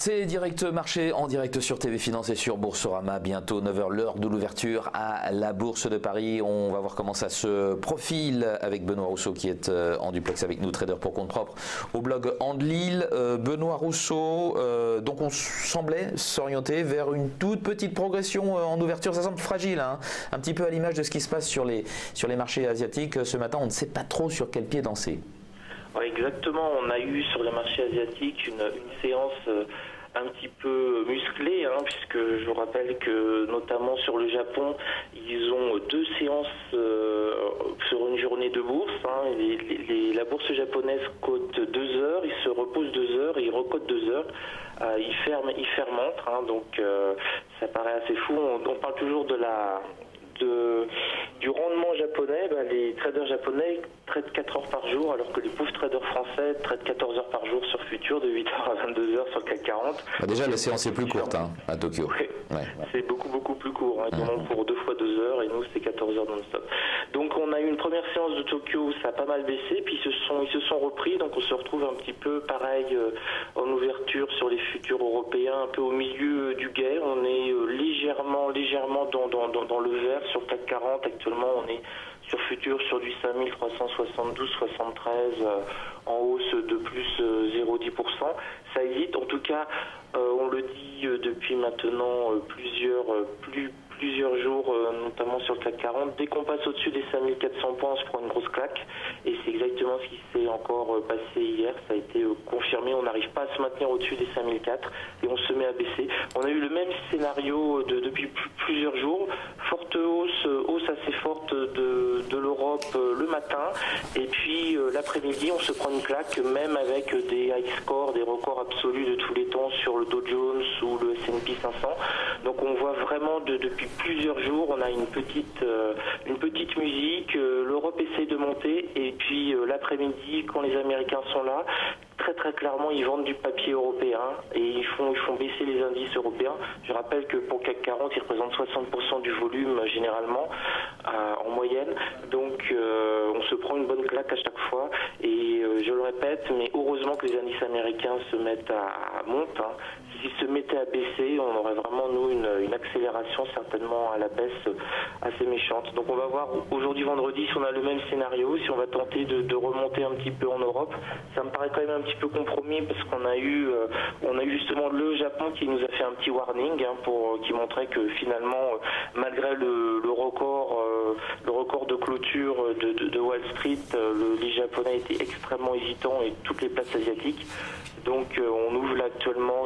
C'est Direct Marché en direct sur TV Finance et sur Boursorama. Bientôt 9 h, l'heure de l'ouverture à la Bourse de Paris. On va voir comment ça se profile avec Benoît Rousseau qui est en duplex avec nous, trader pour compte propre au blog Andlil. Benoît Rousseau, donc on semblait s'orienter vers une toute petite progression en ouverture. Ça semble fragile, hein, un petit peu à l'image de ce qui se passe sur les marchés asiatiques. Ce matin, on ne sait pas trop sur quel pied danser. Ouais, exactement, on a eu sur les marchés asiatiques une séance un petit peu musclée, hein, puisque je vous rappelle que notamment sur le Japon, ils ont deux séances sur une journée de bourse. Hein. La bourse japonaise cote 2 heures, ils se reposent 2 heures et ils recotent 2 heures. Ils fermentent, hein, donc ça paraît assez fou. On parle toujours du rendement japonais. Les traders japonais traitent 4 heures par jour, alors que les pauvres traders français traitent 14 heures par jour sur futur, de 8 heures à 22 heures sur le CAC 40. Déjà, la séance est plus courte, hein, à Tokyo. Ouais. C'est beaucoup plus court. Hein. Ils en ont pour 2 fois 2 heures et nous, c'est 14 heures non-stop. Donc, on a eu une première séance de Tokyo où ça a pas mal baissé, puis ils se sont repris. Donc, on se retrouve un petit peu pareil en ouverture sur les futurs européens, un peu au milieu du guet. On est légèrement dans le vert sur le CAC 40. Actuellement, on est sur futur sur du 5372-73 en hausse de plus 0,10%. Ça hésite. En tout cas, on le dit depuis maintenant plusieurs jours, notamment sur le CAC 40. Dès qu'on passe au-dessus des 5400 points, on se prend une grosse claque. Et c'est exactement ce qui s'est encore passé hier. Ça a été confirmé. On n'arrive pas à se maintenir au-dessus des 5004 et on se met à baisser. On a eu le même scénario depuis plusieurs jours. Forte hausse assez forte de l'Europe le matin. Et puis l'après-midi, on se prend une claque, même avec des high scores, des records absolus de tous les temps sur le Dow Jones ou le S&P 500. Donc on voit vraiment depuis plusieurs jours, on a une petite musique. L'Europe essaie de monter et puis l'après-midi, quand les Américains sont là, très clairement, ils vendent du papier européen et ils font baisser les indices européens. Je rappelle que pour CAC 40, ils représentent 60% du volume généralement en moyenne. Donc on se prend une bonne claque à chaque fois et je le répète, mais heureusement que les indices américains se mettent à monter. Hein. S'ils se mettaient à baisser, on aurait vraiment, nous, une accélération certainement à la baisse assez méchante. Donc on va voir aujourd'hui vendredi si on a le même scénario, si on va tenter de remonter un petit peu en Europe. Ça me paraît quand même un petit peu compromis parce qu'on a eu justement le Japon qui nous a fait un petit warning, hein, qui montrait que finalement, malgré le record de clôture de Wall Street, les Japonais étaient extrêmement hésitants et toutes les places asiatiques. Donc on ouvre là actuellement,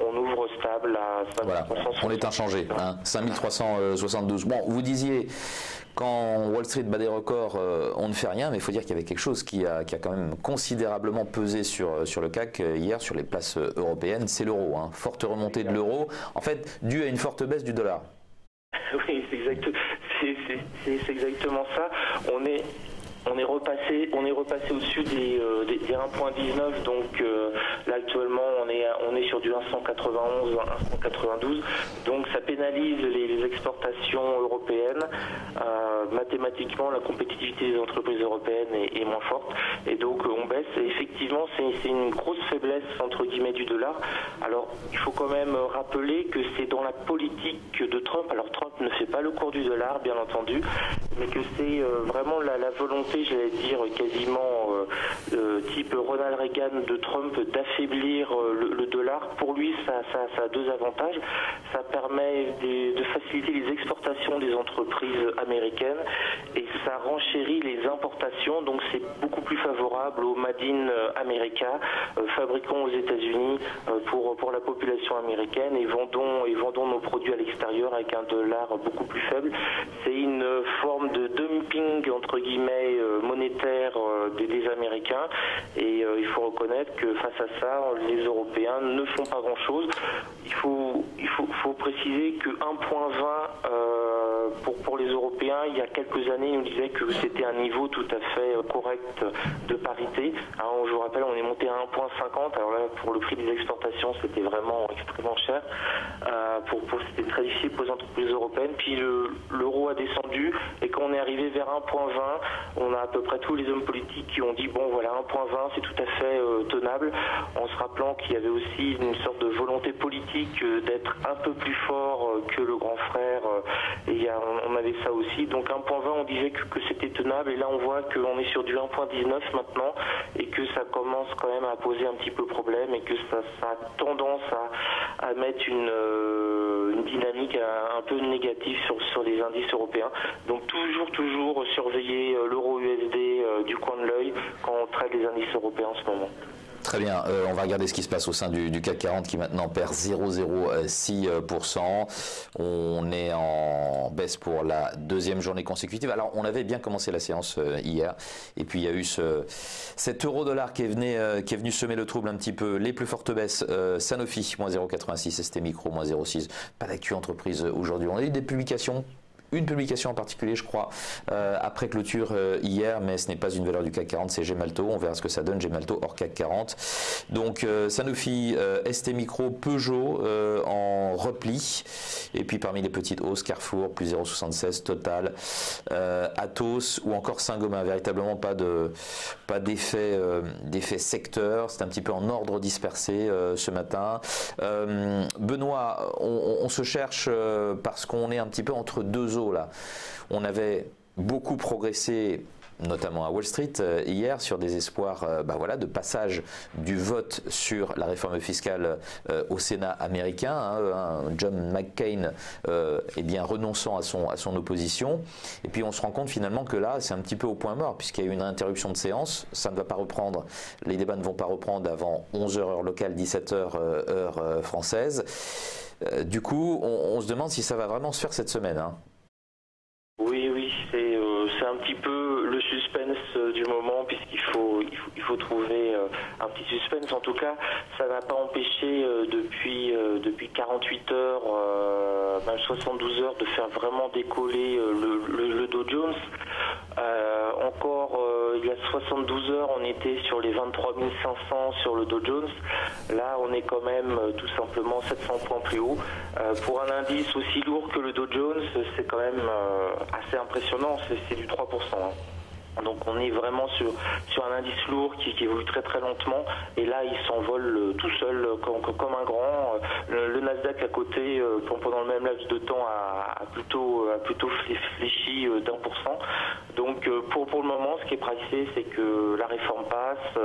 on ouvre stable à 5300. Voilà, on est inchangé, hein, 5372. Bon, vous disiez, quand Wall Street bat des records, on ne fait rien, mais il faut dire qu'il y avait quelque chose qui a quand même considérablement pesé sur le CAC hier, sur les places européennes, c'est l'euro. Hein. Forte remontée de l'euro, en fait, due à une forte baisse du dollar. Oui, c'est exactement ça. On est repassé au-dessus des 1,19, donc là actuellement on est sur du 1,191, 1,192, donc ça pénalise les exportations européennes. Mathématiquement, la compétitivité des entreprises européennes est moins forte et donc on baisse. Et effectivement, c'est une grosse faiblesse entre guillemets du dollar. Alors il faut quand même rappeler que c'est dans la politique de Trump. Alors Trump ne fait pas le cours du dollar, bien entendu, mais que c'est vraiment la volonté, j'allais dire quasiment type Ronald Reagan de Trump, d'affaiblir le dollar. Pour lui, ça a deux avantages. Ça permet de faciliter les exportations des entreprises américaines et ça renchérit les importations. Donc c'est beaucoup plus favorable au Made in America, fabriquons aux États-Unis pour la population américaine et vendons nos produits à l'extérieur avec un dollar beaucoup plus faible. C'est une forme de dumping entre guillemets monétaire des Américains et il faut reconnaître que face à ça, les Européens ne font pas grand-chose. Il faut préciser que 1,20 pour les Européens, il y a quelques années, ils nous disaient que c'était un niveau tout à fait correct de parité. Alors, je vous rappelle, on est monté à 1,50. Alors là, pour le prix des exportations, c'était vraiment extrêmement cher. C'était très difficile pour les entreprises européennes. Puis l'euro a descendu et quand on est arrivé vers 1,20, on a à peu près tous les hommes politiques qui ont dit bon voilà, 1,20 c'est tout à fait tenable, en se rappelant qu'il y avait aussi une sorte de volonté politique d'être un peu plus fort que le grand frère, et on avait ça aussi. Donc 1,20 on disait que c'était tenable, et là on voit qu'on est sur du 1,19 maintenant et que ça commence quand même à poser un petit peu problème, et que ça a tendance à mettre une dynamique un peu négative sur les indices européens. Donc toujours surveiller l'euro USD du coin de l'œil quand on traite les indices européens en ce moment. Très bien, on va regarder ce qui se passe au sein du CAC 40 qui maintenant perd 0,06%. On est en baisse pour la deuxième journée consécutive. Alors on avait bien commencé la séance hier, et puis il y a eu cet euro-dollar qui est venu semer le trouble un petit peu. Les plus fortes baisses, Sanofi, moins 0,86, ST Micro, moins 0,6. Pas d'actu entreprise aujourd'hui. On a eu des publications. Une publication en particulier, je crois, après clôture hier, mais ce n'est pas une valeur du CAC 40, c'est Gemalto. On verra ce que ça donne, Gemalto hors CAC 40. Donc Sanofi, ST Micro, Peugeot en repli. Et puis parmi les petites hausses, Carrefour, plus 0,76, Total, Atos ou encore Saint-Gobain. Véritablement pas d'effet secteur. C'est un petit peu en ordre dispersé ce matin. Benoît, on se cherche parce qu'on est un petit peu entre deux eaux là. On avait beaucoup progressé, notamment à Wall Street hier, sur des espoirs de passage du vote sur la réforme fiscale au Sénat américain, John McCain renonçant à son opposition. Et puis on se rend compte finalement que là c'est un petit peu au point mort, puisqu'il y a eu une interruption de séance. Ça ne va pas reprendre, les débats ne vont pas reprendre avant 11h heure locale, 17h heure française. Du coup on se demande si ça va vraiment se faire cette semaine. Oui, c'est un petit peu le suspense du moment, puisqu'il faut trouver un petit suspense. En tout cas, ça n'a pas empêché depuis 48 heures, même 72 heures, de faire vraiment décoller le Dow Jones. Il y a 72 heures, on était sur les 23 500 sur le Dow Jones. Là, on est quand même tout simplement 700 points plus haut. Pour un indice aussi lourd que le Dow Jones, c'est quand même assez impressionnant, c'est du 3%. Donc on est vraiment sur un indice lourd qui évolue très très lentement, et là il s'envole tout seul comme un grand. Le Nasdaq à côté pendant le même laps de temps a plutôt fléchi d'1%. Donc pour le moment, ce qui est pricé, c'est que la réforme passe,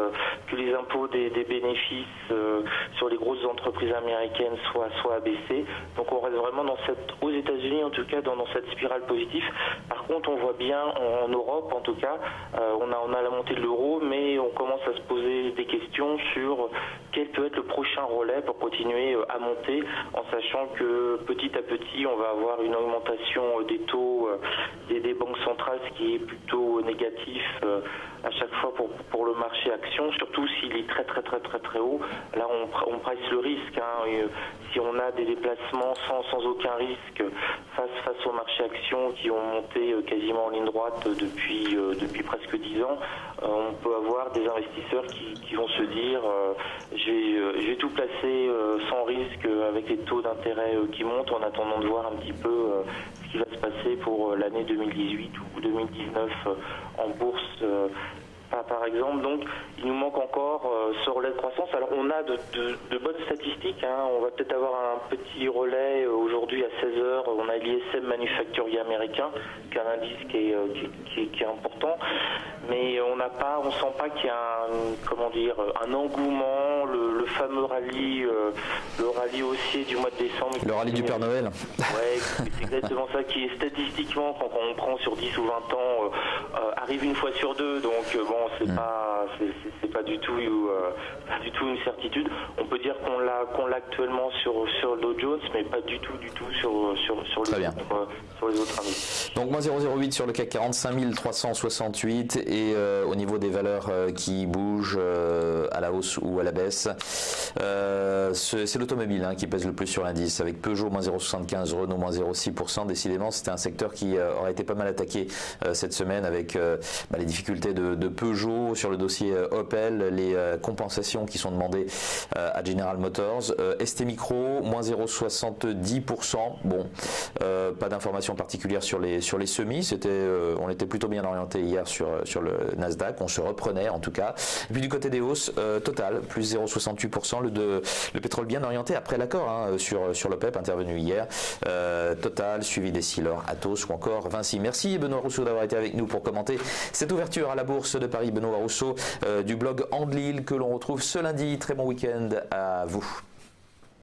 que les impôts des bénéfices sur les grosses entreprises américaines soient abaissés. Donc on reste vraiment aux États-Unis en tout cas dans cette spirale positive. Par contre, on voit bien en Europe en tout cas, on a la montée de l'euro, mais on commence à se poser des questions sur quel peut être le prochain relais pour continuer à monter, en sachant que petit à petit on va avoir une augmentation des taux des banques centrales, ce qui est plutôt négatif à chaque fois pour le marché action, surtout s'il est très très très très très haut. Là on price le risque, si on a des déplacements sans aucun risque face au marché action qui ont monté quasiment en ligne droite depuis presque 10 ans, on peut avoir des investisseurs qui vont se dire je vais tout placer sans risque avec les taux d'intérêt qui montent, en attendant de voir un petit peu ce qui va se passer pour l'année 2018 ou 2019 en bourse par exemple. Donc il nous manque encore ce relais de croissance. Alors on a de bonnes statistiques, on va peut-être avoir un petit relais aujourd'hui à 16h. On a l'ISM manufacturier américain, qui est un indice qui est important, mais on sent pas qu'il y a un engouement, le fameux rallye, le rallye haussier du mois de décembre. Le rallye du Père Noël. Ouais, c'est exactement ça, qui est statistiquement, quand on prend sur 10 ou 20 ans, arrive une fois sur deux. Donc c'est pas du tout une certitude. On peut dire qu'on l'a actuellement sur le Dow Jones, mais pas du tout sur les autres indices. Donc moins 0,08 sur le CAC 40, 5368, et au niveau des valeurs qui bougent à la hausse ou à la baisse, C'est l'automobile qui pèse le plus sur l'indice, avec Peugeot moins 0,75, Renault moins 0,6%. Décidément, c'était un secteur qui aurait été pas mal attaqué cette semaine avec les difficultés de Peugeot sur le dossier Opel, les compensations qui sont demandées à General Motors. ST Micro moins 0,70%. Bon, pas d'informations particulières sur les semis. On était plutôt bien orienté hier sur le Nasdaq. On se reprenait en tout cas. Et puis du côté des hausses, Total plus 0,68%. Le pétrole bien orienté après l'accord sur l'OPEP intervenu hier. Total suivi des Silor, Atos ou encore Vinci. Merci Benoît Rousseau d'avoir été avec nous pour commenter cette ouverture à la Bourse de Paris. Benoît Rousseau du blog Andlil que l'on retrouve ce lundi. Très bon week-end à vous.